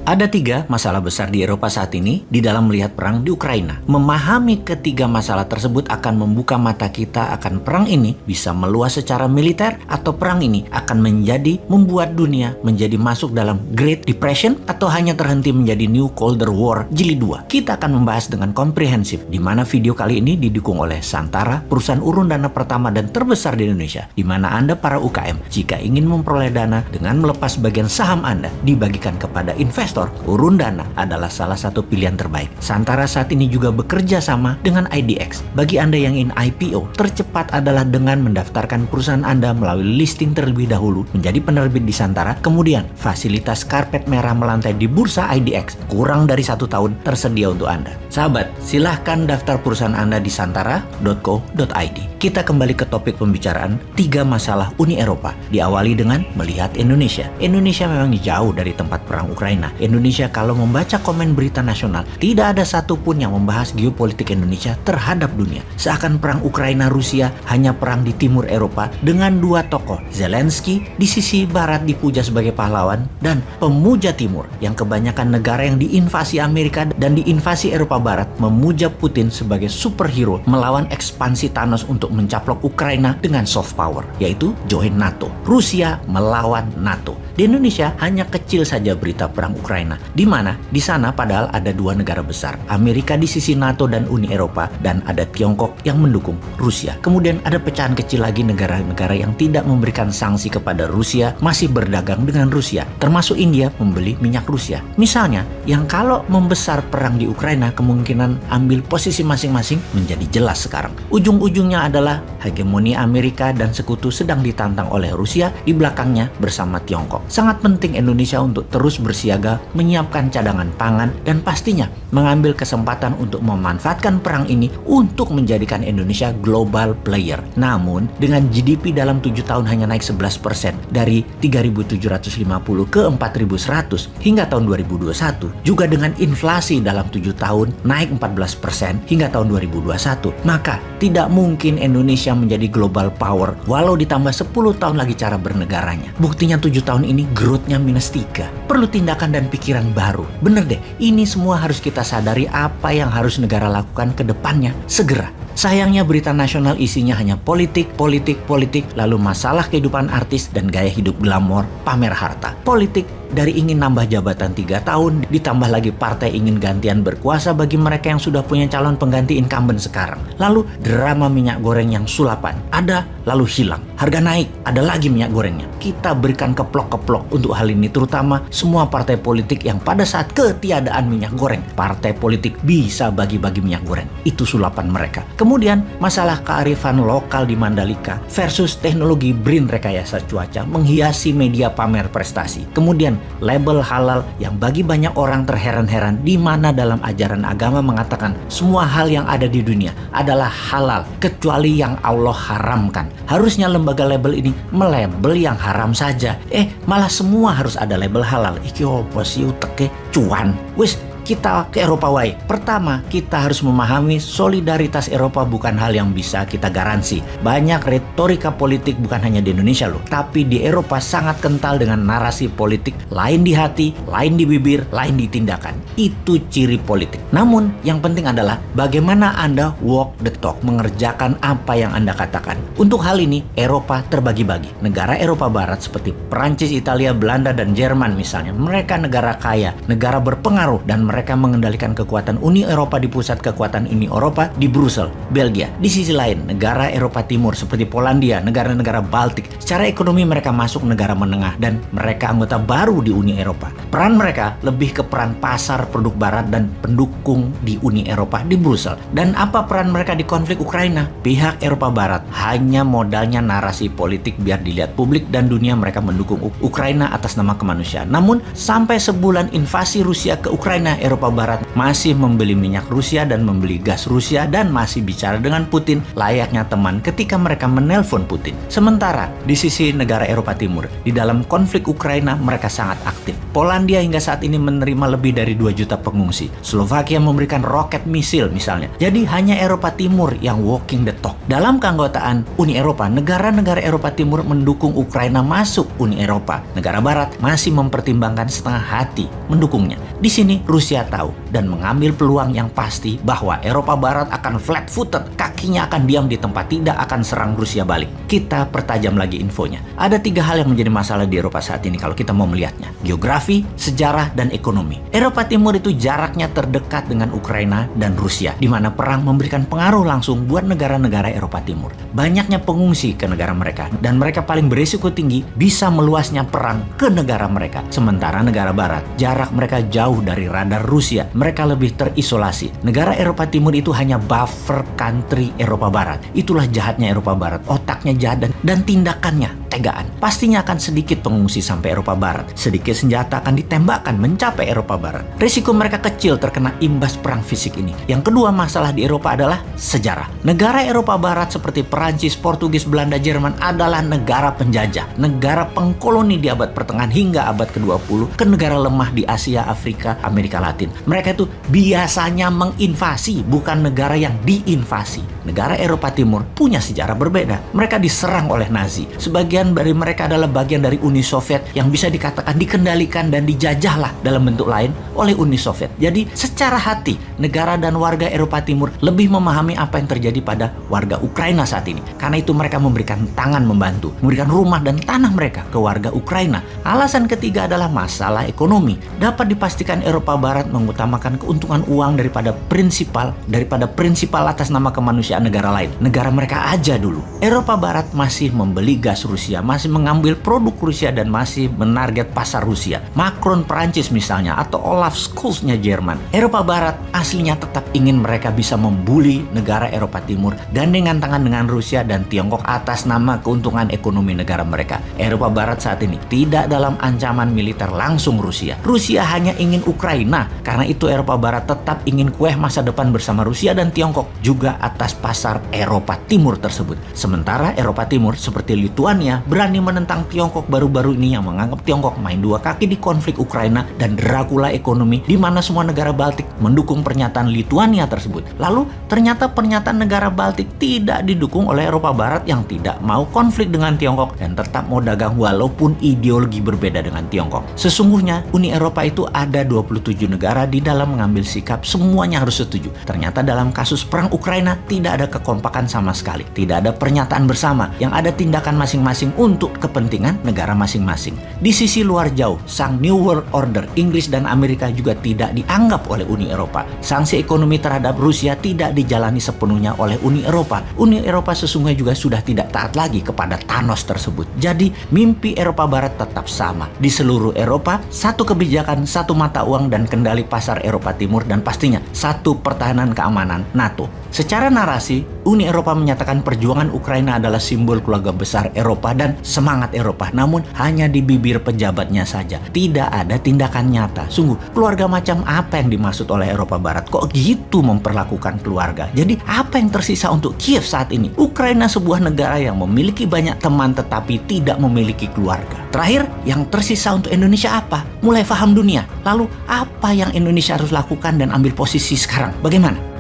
Ada 3 masalah besar di Eropa saat ini di dalam melihat perang di Ukraina. Memahami ketiga masalah tersebut akan membuka mata kita akan perang ini bisa meluas secara militer atau perang ini akan membuat dunia menjadi masuk dalam Great Depression atau hanya terhenti menjadi New Colder War Jilid 2. Kita akan membahas dengan komprehensif di mana video kali ini didukung oleh Santara, perusahaan urun dana pertama dan terbesar di Indonesia, di mana Anda para UKM jika ingin memperoleh dana dengan melepas bagian saham Anda dibagikan kepada investor, urun dana adalah salah satu pilihan terbaik. Santara saat ini juga bekerja sama dengan IDX. Bagi Anda yang ingin IPO, tercepat adalah dengan mendaftarkan perusahaan Anda melalui listing terlebih dahulu menjadi penerbit di Santara, kemudian fasilitas karpet merah melantai di bursa IDX kurang dari 1 tahun tersedia untuk Anda. Sahabat, silahkan daftar perusahaan Anda di santara.co.id. Kita kembali ke topik pembicaraan 3 masalah Uni Eropa, diawali dengan melihat Indonesia. Indonesia memang jauh dari tempat perang Ukraina. Indonesia kalau membaca komen berita nasional, tidak ada satupun yang membahas geopolitik Indonesia terhadap dunia. Seakan perang Ukraina-Rusia hanya perang di timur Eropa dengan 2 tokoh, Zelensky di sisi barat dipuja sebagai pahlawan dan pemuja timur yang kebanyakan negara yang diinvasi Amerika dan diinvasi Eropa Barat memuja Putin sebagai superhero melawan ekspansi Thanos untuk mencaplok Ukraina dengan soft power, yaitu join NATO. Rusia melawan NATO. Di Indonesia hanya kecil saja berita perang Ukraina, di mana di sana padahal ada 2 negara besar, Amerika di sisi NATO dan Uni Eropa, dan ada Tiongkok yang mendukung Rusia. Kemudian ada pecahan kecil lagi negara-negara yang tidak memberikan sanksi kepada Rusia masih berdagang dengan Rusia, termasuk India membeli minyak Rusia. Misalnya, yang kalau membesar perang di Ukraina kemungkinan ambil posisi masing-masing menjadi jelas sekarang. Ujung-ujungnya adalah hegemoni Amerika dan sekutu sedang ditantang oleh Rusia di belakangnya bersama Tiongkok. Sangat penting Indonesia untuk terus bersiaga, menyiapkan cadangan pangan, dan pastinya mengambil kesempatan untuk memanfaatkan perang ini untuk menjadikan Indonesia global player. Namun, dengan GDP dalam 7 tahun hanya naik 11% dari 3.750 ke 4.100 hingga tahun 2021, juga dengan inflasi dalam 7 tahun naik 14% hingga tahun 2021, maka tidak mungkin Indonesia menjadi global power walau ditambah 10 tahun lagi cara bernegaranya. Buktinya 7 tahun ini growth-nya -3. Perlu tindakan dan pikiran baru. Bener deh, ini semua harus kita sadari apa yang harus negara lakukan ke depannya segera. Sayangnya berita nasional isinya hanya politik, lalu masalah kehidupan artis dan gaya hidup glamor, pamer harta. Politik dari ingin nambah jabatan 3 tahun, ditambah lagi partai ingin gantian berkuasa bagi mereka yang sudah punya calon pengganti incumbent sekarang. Lalu drama minyak goreng yang sulapan, ada lalu hilang. Harga naik, ada lagi minyak gorengnya. Kita berikan keplok-keplok untuk hal ini, terutama semua partai politik yang pada saat ketiadaan minyak goreng, partai politik bisa bagi-bagi minyak goreng. Itu sulapan mereka. Kemudian masalah kearifan lokal di Mandalika versus teknologi BRIN rekayasa cuaca menghiasi media pamer prestasi. Kemudian label halal yang bagi banyak orang terheran-heran di mana dalam ajaran agama mengatakan semua hal yang ada di dunia adalah halal kecuali yang Allah haramkan. Harusnya lembaga label ini melabel yang haram saja. Malah semua harus ada label halal. Iki opo sih uteke cuan. Wis kita ke Eropa wae. Pertama, kita harus memahami solidaritas Eropa bukan hal yang bisa kita garansi. Banyak retorika politik bukan hanya di Indonesia loh, tapi di Eropa sangat kental dengan narasi politik, lain di hati, lain di bibir, lain di tindakan. Itu ciri politik. Namun, yang penting adalah bagaimana Anda walk the talk, mengerjakan apa yang Anda katakan. Untuk hal ini, Eropa terbagi-bagi. Negara Eropa Barat seperti Perancis, Italia, Belanda, dan Jerman misalnya, mereka negara kaya, negara berpengaruh, dan mereka mengendalikan kekuatan Uni Eropa di pusat kekuatan Uni Eropa di Brussel, Belgia. Di sisi lain, negara Eropa Timur seperti Polandia, negara-negara Baltik, secara ekonomi mereka masuk negara menengah dan mereka anggota baru di Uni Eropa. Peran mereka lebih ke peran pasar produk barat dan pendukung di Uni Eropa di Brussel. Dan apa peran mereka di konflik Ukraina? Pihak Eropa Barat hanya modalnya narasi politik biar dilihat publik dan dunia mereka mendukung Ukraina atas nama kemanusiaan. Namun, sampai sebulan invasi Rusia ke Ukraina, Eropa Barat masih membeli minyak Rusia dan membeli gas Rusia dan masih bicara dengan Putin layaknya teman ketika mereka menelpon Putin. Sementara di sisi negara Eropa Timur, di dalam konflik Ukraina mereka sangat aktif. Polandia hingga saat ini menerima lebih dari 2 juta pengungsi. Slovakia memberikan roket misil misalnya. Jadi hanya Eropa Timur yang walking the talk. Dalam keanggotaan Uni Eropa, negara-negara Eropa Timur mendukung Ukraina masuk Uni Eropa. Negara Barat masih mempertimbangkan setengah hati mendukungnya. Di sini Rusia tahu dan mengambil peluang yang pasti bahwa Eropa Barat akan flat-footed, kakinya akan diam di tempat, tidak akan serang Rusia balik. Kita pertajam lagi infonya. Ada 3 hal yang menjadi masalah di Eropa saat ini kalau kita mau melihatnya. Geografi, sejarah, dan ekonomi. Eropa Timur itu jaraknya terdekat dengan Ukraina dan Rusia, di mana perang memberikan pengaruh langsung buat negara-negara Eropa Timur. Banyaknya pengungsi ke negara mereka, dan mereka paling berisiko tinggi bisa meluasnya perang ke negara mereka. Sementara negara Barat, jarak mereka jauh dari radar Rusia. Mereka lebih terisolasi. Negara Eropa Timur itu hanya buffer country Eropa Barat. Itulah jahatnya Eropa Barat. Otaknya jahat dan tindakannya tegaan. Pastinya akan sedikit pengungsi sampai Eropa Barat. Sedikit senjata akan ditembakkan mencapai Eropa Barat. Risiko mereka kecil terkena imbas perang fisik ini. Yang kedua masalah di Eropa adalah sejarah. Negara Eropa Barat seperti Perancis, Portugis, Belanda, Jerman adalah negara penjajah. Negara pengkoloni di abad pertengahan hingga abad ke-20 ke negara lemah di Asia, Afrika, Amerika Latin. Mereka itu biasanya menginvasi, bukan negara yang diinvasi. Negara Eropa Timur punya sejarah berbeda. Mereka diserang oleh Nazi. Sebagian dari mereka adalah bagian dari Uni Soviet yang bisa dikatakan dikendalikan dan dijajahlah dalam bentuk lain oleh Uni Soviet. Jadi secara hati, negara dan warga Eropa Timur lebih memahami apa yang terjadi pada warga Ukraina saat ini. Karena itu mereka memberikan tangan membantu, memberikan rumah dan tanah mereka ke warga Ukraina. Alasan ketiga adalah masalah ekonomi. Dapat dipastikan Eropa Barat mengutamakan keuntungan uang daripada prinsipal atas nama kemanusiaan negara lain. Negara mereka aja dulu. Eropa Barat masih membeli gas Rusia, masih mengambil produk Rusia dan masih menarget pasar Rusia. Macron Perancis misalnya atau Olaf Scholz-nya Jerman. Eropa Barat aslinya tetap ingin mereka bisa membuli negara Eropa Timur gandengan tangan dengan Rusia dan Tiongkok atas nama keuntungan ekonomi negara mereka. Eropa Barat saat ini tidak dalam ancaman militer langsung Rusia. Rusia hanya ingin Ukraina. Karena itu Eropa Barat tetap ingin kueh masa depan bersama Rusia dan Tiongkok juga atas pasar Eropa Timur tersebut. Sementara Eropa Timur seperti Lituania berani menentang Tiongkok baru-baru ini yang menganggap Tiongkok main 2 kaki di konflik Ukraina dan Dracula ekonomi di mana semua negara Baltik mendukung pernyataan Lituania tersebut. Lalu ternyata pernyataan negara Baltik tidak didukung oleh Eropa Barat yang tidak mau konflik dengan Tiongkok dan tetap mau dagang walaupun ideologi berbeda dengan Tiongkok. Sesungguhnya Uni Eropa itu ada 27 negara di dalam mengambil sikap semuanya harus setuju. Ternyata dalam kasus perang Ukraina tidak ada kekompakan sama sekali. Tidak ada pernyataan bersama, yang ada tindakan masing-masing untuk kepentingan negara masing-masing. Di sisi luar jauh, sang New World Order, Inggris dan Amerika juga tidak dianggap oleh Uni Eropa. Sanksi ekonomi terhadap Rusia tidak dijalani sepenuhnya oleh Uni Eropa. Uni Eropa sesungguhnya juga sudah tidak taat lagi kepada Thanos tersebut. Jadi, mimpi Eropa Barat tetap sama. Di seluruh Eropa, satu kebijakan, satu mata uang dan kendali pasar Eropa Timur dan pastinya satu pertahanan keamanan NATO. Secara narasi, Uni Eropa menyatakan perjuangan Ukraina adalah simbol keluarga besar Eropa dan semangat Eropa. Namun hanya di bibir pejabatnya saja. Tidak ada tindakan nyata. Sungguh, keluarga macam apa yang dimaksud oleh Eropa Barat? Kok gitu memperlakukan keluarga? Jadi apa yang tersisa untuk Kiev saat ini? Ukraina sebuah negara yang memiliki banyak teman tetapi tidak memiliki keluarga. Terakhir, yang tersisa untuk Indonesia apa? Mulai paham dunia. Lalu apa yang Indonesia harus lakukan dan ambil posisi sekarang? Bagaimana?